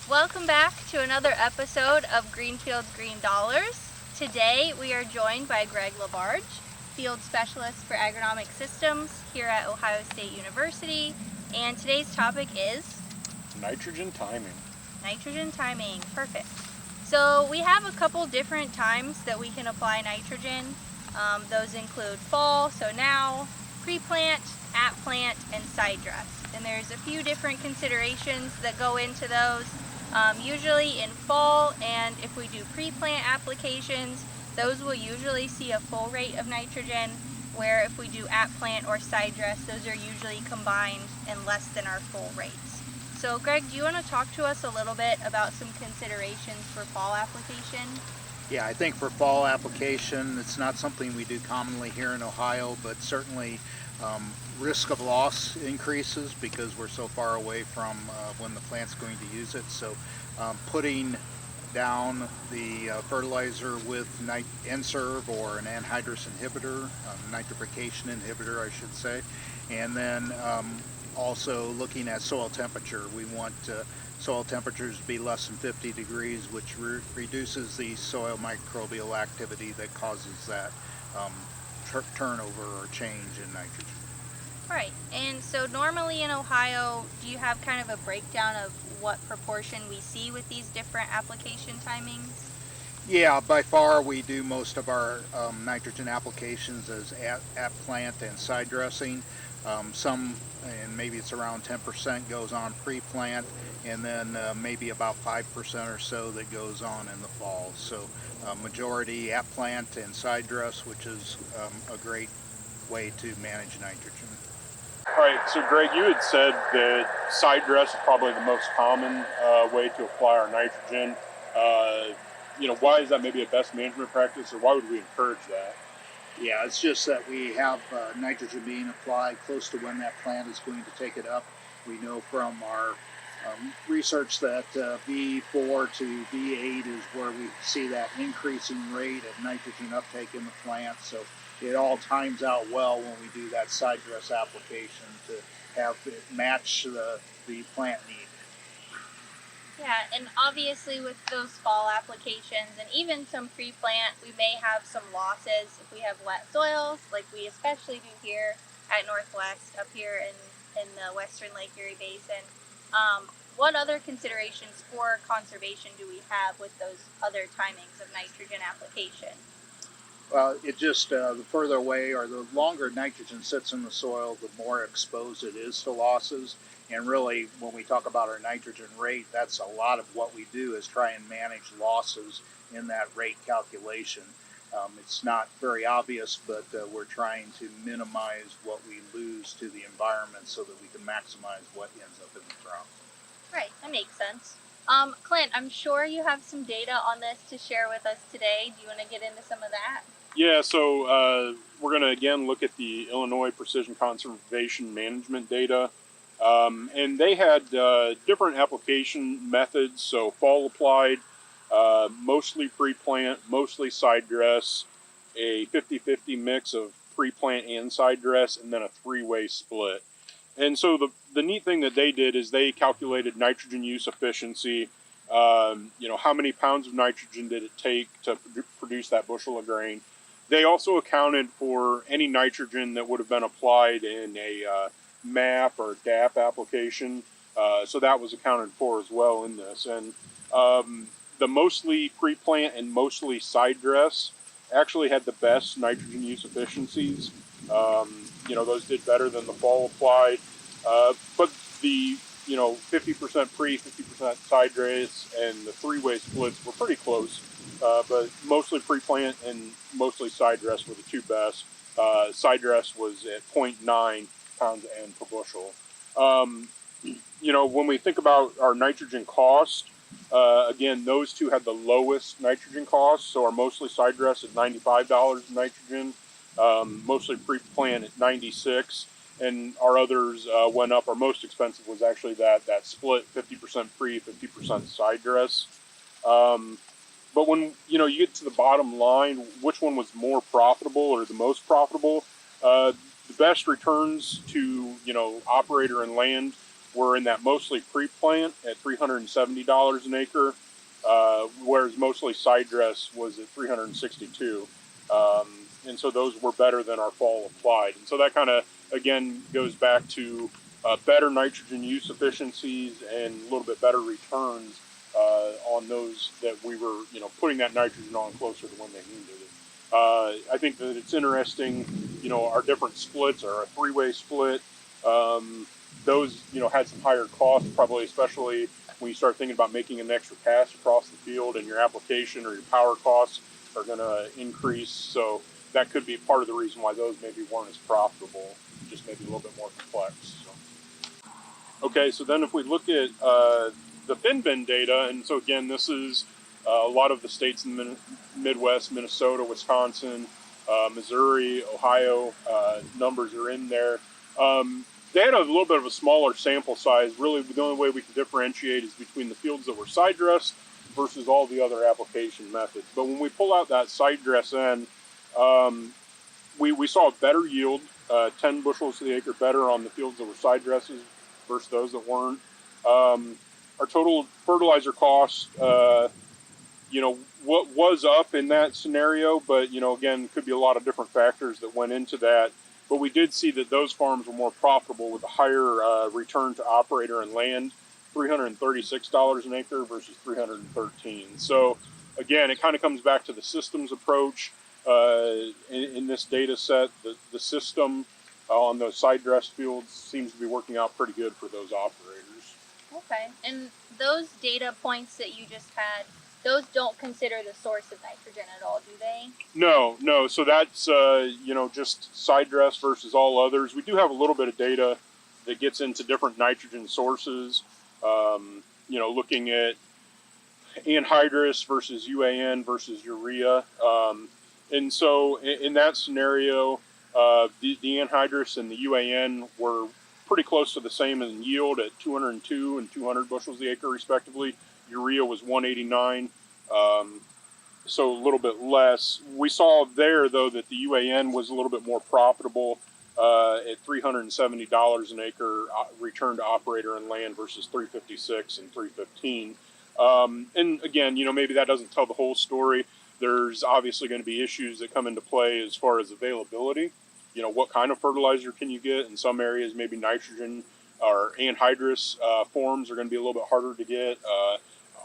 Welcome back to another episode of Greenfield's Green Dollars. Today we are joined by Greg LaBarge, Field Specialist for Agronomic Systems here at Ohio State University, and today's topic is nitrogen timing. Nitrogen timing, perfect. So we have a couple different times that we can apply nitrogen. Those include fall, so now, pre-plant, at plant, and side dress. And there's a few different considerations that go into those. Usually in fall, and if we do pre-plant applications, those will usually see a full rate of nitrogen, where if we do at plant or side dress, those are usually combined and less than our full rates. So Greg, do you want to talk to us a little bit about some considerations for fall application? Yeah, I think for fall application, it's not something we do commonly here in Ohio, but certainly risk of loss increases because we're so far away from when the plant's going to use it. So putting down the fertilizer with N-Serve or an anhydrous inhibitor, nitrification inhibitor I should say, and then also looking at soil temperature. We want soil temperatures to be less than 50 degrees, which reduces the soil microbial activity that causes that turnover or change in nitrogen. Right, and so normally in Ohio, do you have kind of a breakdown of what proportion we see with these different application timings? Yeah, by far we do most of our nitrogen applications as at plant and side dressing. Some, and maybe it's around 10% goes on pre-plant, and then maybe about 5% or so that goes on in the fall. So majority at plant and side dress, which is a great way to manage nitrogen. All right, so Greg, you had said that side dress is probably the most common way to apply our nitrogen. Why is that maybe a best management practice, or why would we encourage that? Yeah, it's just that we have nitrogen being applied close to when that plant is going to take it up. We know from our research that V4 to V8 is where we see that increasing rate of nitrogen uptake in the plant. So it all times out well when we do that side dress application to have it match the plant need. Yeah, and obviously with those fall applications and even some pre-plant, we may have some losses if we have wet soils, like we especially do here at Northwest, up here in the Western Lake Erie Basin. What other considerations for conservation do we have with those other timings of nitrogen application? Well, it just, the further away or the longer nitrogen sits in the soil, the more exposed it is to losses. And really, when we talk about our nitrogen rate, that's a lot of what we do is try and manage losses in that rate calculation. It's not very obvious, but we're trying to minimize what we lose to the environment so that we can maximize what ends up in the crop. Right, that makes sense. Clint, I'm sure you have some data on this to share with us today. Do you want to get into some of that? Yeah, so we're going to again look at the Illinois Precision Conservation Management data. And they had different application methods, so fall applied, mostly pre-plant, mostly side dress, a 50-50 mix of pre-plant and side dress, and then a three-way split. And so the neat thing that they did is they calculated nitrogen use efficiency. How many pounds of nitrogen did it take to produce that bushel of grain? They also accounted for any nitrogen that would have been applied in a MAP or DAP application. So that was accounted for as well in this. And the mostly pre-plant and mostly side dress actually had the best nitrogen use efficiencies. Those did better than the fall applied. But the 50% pre, 50% side dress and the three-way splits were pretty close. But mostly pre-plant and mostly side dress were the two best. Side dress was at 0.9 pounds N per bushel. When we think about our nitrogen cost, again, those two had the lowest nitrogen cost. So our mostly side dress at $95 nitrogen, mostly pre-plant at $96, and our others went up. Our most expensive was actually that split 50% pre, 50% side dress. But when you get to the bottom line, which one was more profitable or the most profitable? The best returns to operator and land were in that mostly pre-plant at $370 an acre, whereas mostly side dress was at $362. And so those were better than our fall applied. And so that kind of again goes back to better nitrogen use efficiencies and a little bit better returns on those that we were, putting that nitrogen on closer to when they needed it. I think that it's interesting, our different splits are a three-way split. Those, had some higher costs, probably especially when you start thinking about making an extra pass across the field and your application or your power costs are going to increase. So that could be part of the reason why those maybe weren't as profitable, just maybe a little bit more complex. So. Okay, so then if we look at the FinBin data, and so again, this is a lot of the states in the Midwest, Minnesota, Wisconsin, Missouri, Ohio, numbers are in there. They had a little bit of a smaller sample size. Really, the only way we can differentiate is between the fields that were side dressed versus all the other application methods. But when we pull out that side dress end, we saw a better yield, 10 bushels to the acre better on the fields that were side dresses versus those that weren't. Our total fertilizer cost, what was up in that scenario, but again, could be a lot of different factors that went into that. But we did see that those farms were more profitable with a higher return to operator and land, $336 an acre versus $313. So again, it kind of comes back to the systems approach in this data set. The system on those side dress fields seems to be working out pretty good for those operators. Okay, and those data points that you just had, those don't consider the source of nitrogen at all, do they? No. So that's, just side dress versus all others. We do have a little bit of data that gets into different nitrogen sources, looking at anhydrous versus UAN versus urea. And so in that scenario, the anhydrous and the UAN were pretty close to the same in yield at 202 and 200 bushels the acre respectively. Urea was 189, so a little bit less. We saw there though that the UAN was a little bit more profitable at $370 an acre return to operator and land versus $356 and $315. And again, maybe that doesn't tell the whole story. There's obviously going to be issues that come into play as far as availability. What kind of fertilizer can you get? In some areas, maybe nitrogen or anhydrous forms are going to be a little bit harder to get.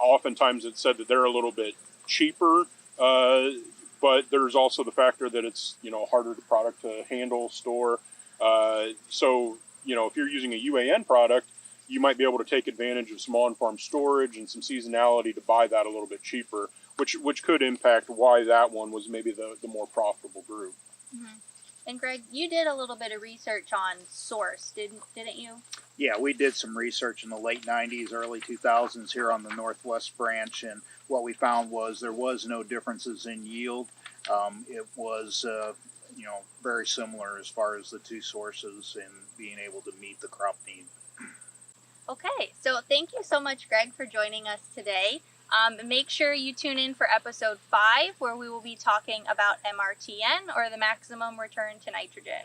Oftentimes it's said that they're a little bit cheaper, but there's also the factor that it's, a harder product to handle, store. So, if you're using a UAN product, you might be able to take advantage of small on-farm storage and some seasonality to buy that a little bit cheaper, which could impact why that one was maybe the more profitable group. Mm-hmm. And Greg, you did a little bit of research on source, didn't you? Yeah, we did some research in the late 90s, early 2000s here on the Northwest branch, and what we found was there was no differences in yield. It was, very similar as far as the two sources and being able to meet the crop need. Okay, so thank you so much, Greg, for joining us today. Make sure you tune in for episode 5, where we will be talking about MRTN, or the maximum return to nitrogen.